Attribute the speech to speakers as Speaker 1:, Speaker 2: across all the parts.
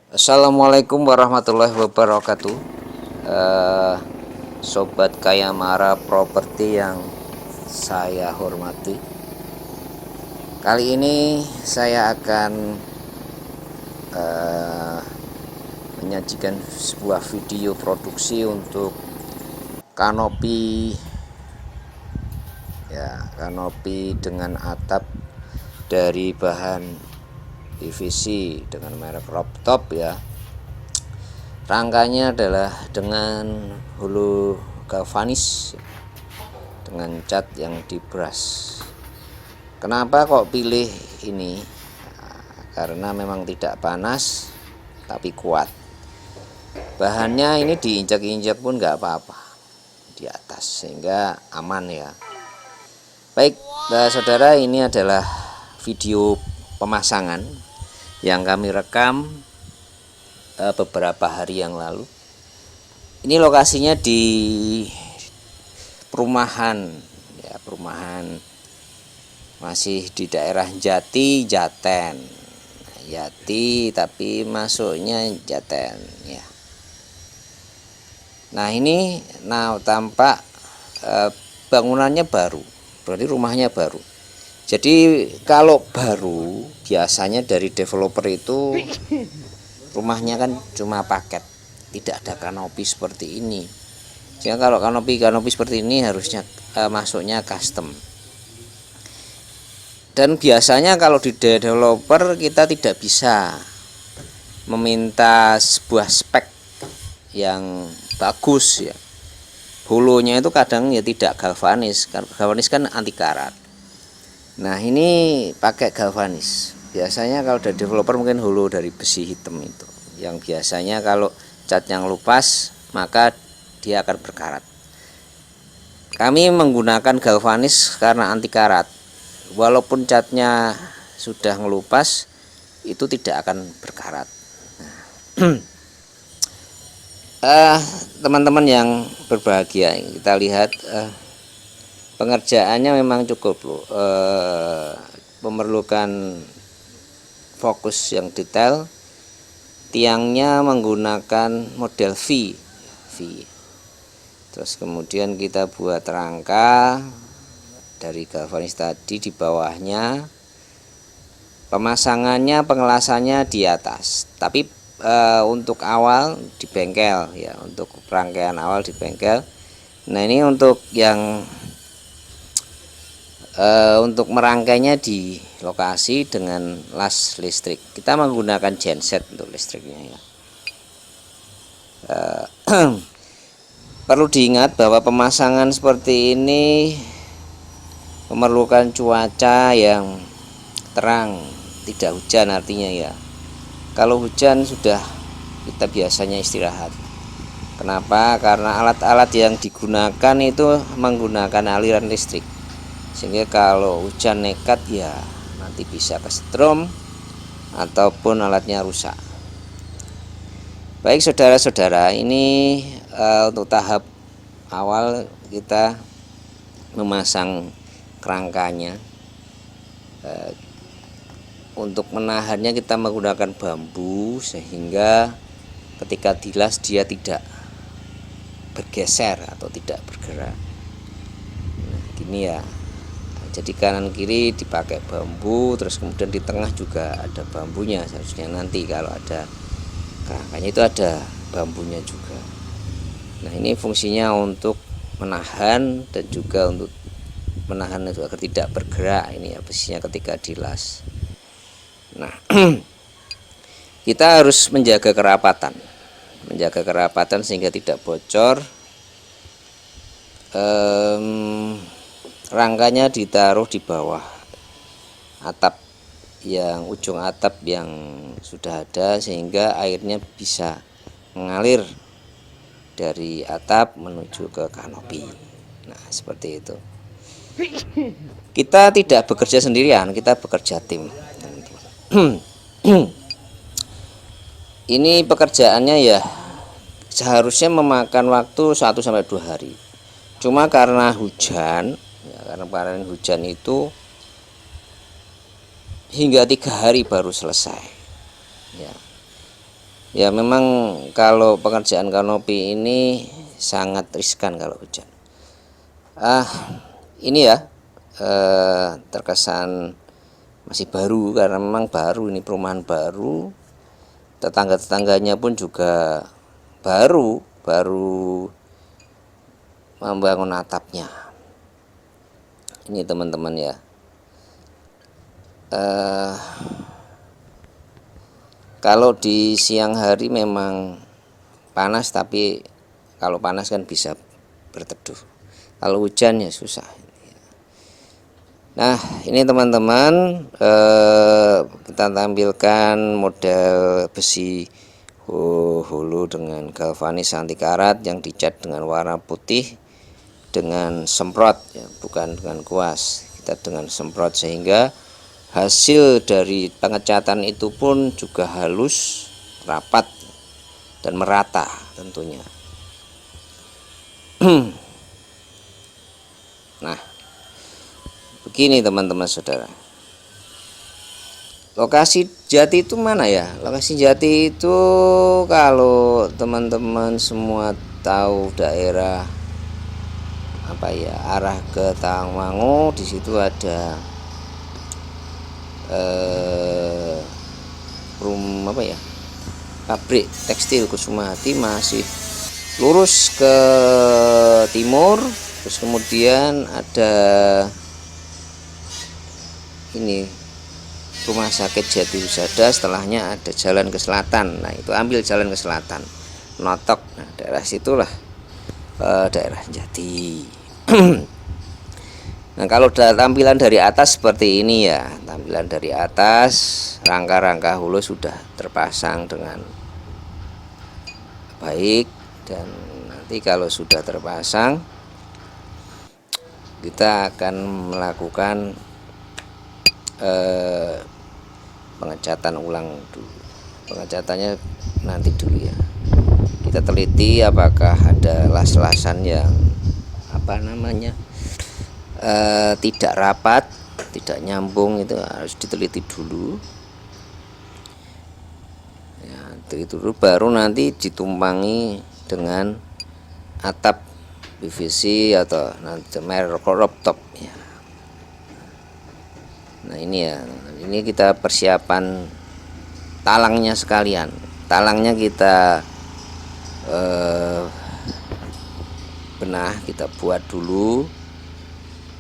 Speaker 1: Assalamualaikum warahmatullahi wabarakatuh. eh, Sobat Kaya Mara Properti yang saya hormati, kali ini saya akan eh, menyajikan sebuah video produksi untuk kanopi, ya, kanopi dengan atap dari bahan PVC dengan merek Rooftop, ya. Rangkanya adalah dengan hulu galvanis dengan cat yang dibras. Kenapa kok pilih ini? Karena memang tidak panas tapi kuat. Bahannya ini diinjak-injak pun nggak apa-apa di atas, sehingga aman, ya. Baik, saudara, ini adalah video pemasangan yang kami rekam beberapa hari yang lalu. Ini lokasinya di perumahan, ya, perumahan masih di daerah Jaten, Jati tapi masuknya Jaten, ya. Nah, ini tampak bangunannya baru, berarti rumahnya baru. Jadi kalau baru biasanya dari developer itu rumahnya kan cuma paket, tidak ada kanopi seperti ini. Jika kalau kanopi seperti ini harusnya masuknya custom. Dan biasanya kalau di developer kita tidak bisa meminta sebuah spek yang bagus, ya. Hulunya itu kadang ya tidak galvanis. Galvanis kan anti karat. Nah, ini pakai galvanis. Biasanya kalau dari developer mungkin hulu dari besi hitam itu, yang biasanya kalau cat yang lupas maka dia akan berkarat. Kami menggunakan galvanis karena anti karat. Walaupun catnya sudah ngelupas, itu tidak akan berkarat. Teman-teman yang berbahagia, kita lihat pengerjaannya memang cukup loh, memerlukan fokus yang detail. Tiangnya menggunakan model V. Terus kemudian kita buat rangka dari galvanis tadi di bawahnya. Pemasangannya, pengelasannya di atas, tapi untuk awal di bengkel, ya, untuk rangkaian awal di bengkel. Nah, ini untuk yang untuk merangkainya di lokasi dengan las listrik. Kita menggunakan genset untuk listriknya, ya. Perlu diingat bahwa pemasangan seperti ini memerlukan cuaca yang terang, tidak hujan artinya, ya. Kalau hujan sudah kita biasanya istirahat. Kenapa? Karena alat-alat yang digunakan itu menggunakan aliran listrik, sehingga kalau hujan nekat ya nanti bisa kesetrum ataupun alatnya rusak. Baik saudara-saudara, ini untuk tahap awal kita memasang kerangkanya. Untuk menahannya kita menggunakan bambu, sehingga ketika dilas dia tidak bergeser atau tidak bergerak. Nah, gini, ya. Jadi kanan kiri dipakai bambu, terus kemudian di tengah juga ada bambunya. Seharusnya nanti kalau ada kerangkanya itu ada bambunya juga. Nah, ini fungsinya untuk menahan dan juga untuk menahan agar tidak bergerak ini, ya, besinya ketika dilas. Nah, kita harus menjaga kerapatan sehingga tidak bocor. Rangkanya ditaruh di bawah atap, yang ujung atap yang sudah ada, sehingga airnya bisa mengalir dari atap menuju ke kanopi. Nah, seperti itu. Kita tidak bekerja sendirian, kita bekerja tim. Ini pekerjaannya ya seharusnya memakan waktu 1-2 hari. Cuma karena hujan, ya, karena kemarin hujan itu hingga 3 hari baru selesai, ya. Ya memang kalau pekerjaan kanopi ini sangat riskan kalau hujan. Ini ya terkesan masih baru karena memang baru, ini perumahan baru, tetangga-tetangganya pun juga baru membangun atapnya. Ini teman-teman ya. Kalau di siang hari memang panas, tapi kalau panas kan bisa berteduh. Kalau hujan ya susah. Nah ini teman-teman, kita tampilkan model besi hulu dengan galvanis anti karat yang dicat dengan warna putih dengan semprot ya, bukan dengan kuas. Kita dengan semprot sehingga hasil dari pengecatan itu pun juga halus, rapat, dan merata tentunya. Nah, begini teman-teman saudara. Lokasi jati itu mana ya? Lokasi jati itu kalau teman-teman semua tahu daerah apa ya, arah ke Tawangmangu, di situ ada pabrik tekstil Kusumati, masih lurus ke timur, terus kemudian ada ini rumah sakit Jati Husada, setelahnya ada jalan ke selatan. Nah itu ambil jalan ke selatan, notok. Nah daerah situlah daerah Jati. Nah kalau tampilan dari atas seperti ini ya, tampilan dari atas, rangka-rangka hulu sudah terpasang dengan baik, dan nanti kalau sudah terpasang kita akan melakukan pengecatan ulang dulu. Pengecatannya nanti dulu ya, kita teliti apakah ada las-lasan yang tidak rapat, tidak nyambung, itu harus diteliti dulu ya. Itu baru nanti ditumpangi dengan atap PVC atau nanti merek crop top ya. Nah ini ya, ini kita persiapan talangnya sekalian. Talangnya kita benah, kita buat dulu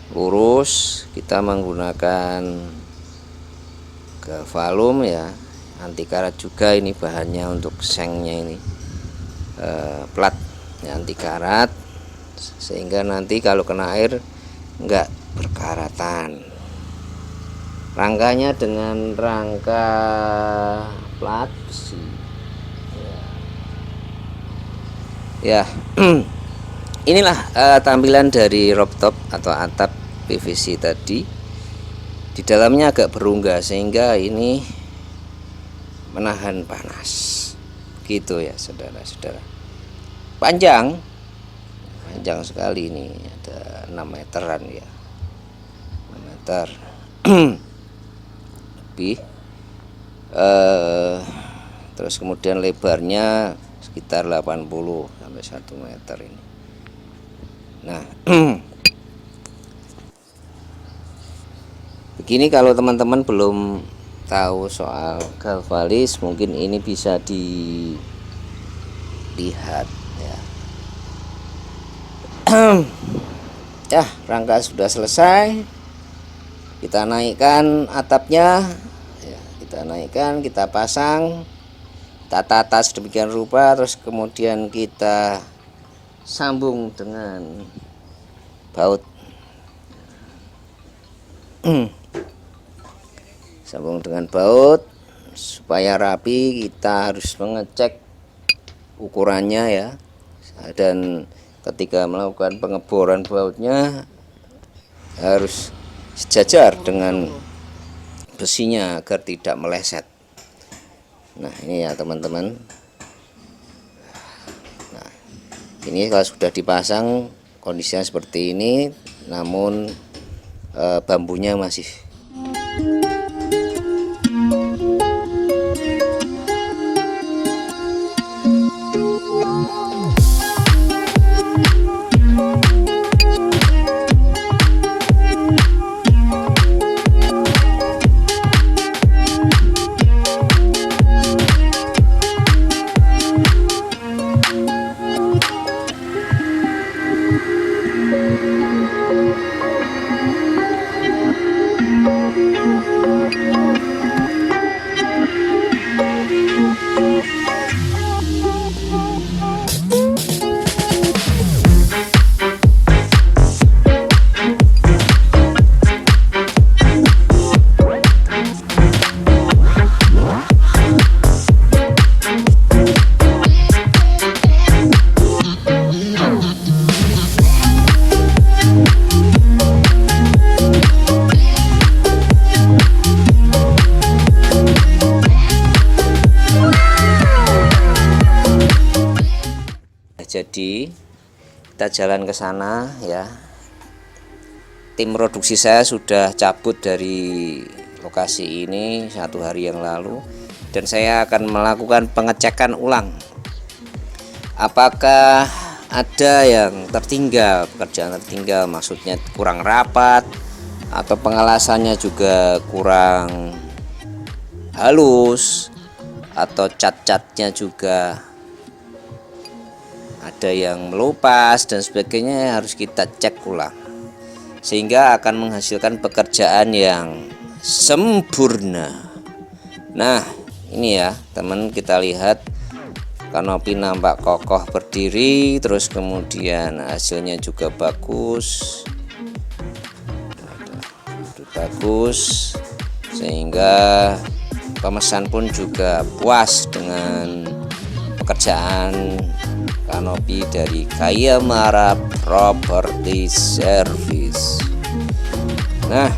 Speaker 1: lurus. Kita menggunakan galvalum ya, anti karat juga. Ini bahannya untuk sengnya ini plat ya, anti karat, sehingga nanti kalau kena air enggak berkaratan. Rangkanya dengan rangka plat besi ya. Inilah tampilan dari rooftop atau atap PVC tadi. Di dalamnya agak berunggah sehingga ini menahan panas gitu ya saudara-saudara. Panjang sekali, ini ada 6 meteran ya, 6 meter lebih. Terus kemudian lebarnya sekitar 80 sampai 1 meter ini. Nah begini, kalau teman-teman belum tahu soal galvalis, mungkin ini bisa dilihat ya. Ya, rangka sudah selesai. Kita naikkan atapnya ya, kita naikkan, kita pasang, kita tata sedemikian rupa, terus kemudian kita sambung dengan baut. Sambung dengan baut supaya rapi. Kita harus mengecek ukurannya ya, dan ketika melakukan pengeboran bautnya harus sejajar dengan besinya agar tidak meleset. Nah ini ya teman-teman. Nah ini kalau sudah dipasang kondisinya seperti ini, namun bambunya masih jadi. Kita jalan ke sana ya. Tim produksi saya sudah cabut dari lokasi ini 1 hari yang lalu, dan saya akan melakukan pengecekan ulang apakah ada yang tertinggal, pekerjaan tertinggal, maksudnya kurang rapat atau pengelasannya juga kurang halus atau cat-catnya juga ada yang melupas dan sebagainya, harus kita cek ulang sehingga akan menghasilkan pekerjaan yang sempurna. Nah, ini ya teman, kita lihat kanopi nampak kokoh berdiri, terus kemudian hasilnya juga bagus, sehingga pemesan pun juga puas dengan pekerjaan kanopi dari Kayamara Property Service. Nah,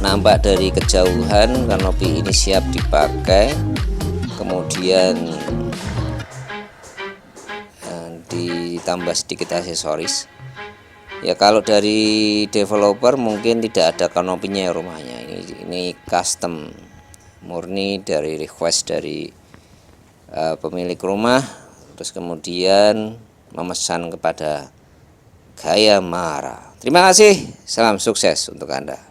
Speaker 1: nampak dari kejauhan kanopi ini siap dipakai, kemudian ditambah sedikit aksesoris. Ya kalau dari developer mungkin tidak ada kanopinya ya rumahnya. Ini custom, murni dari request dari pemilik rumah, terus kemudian memesan kepada Kayamara. Terima kasih, salam sukses untuk Anda.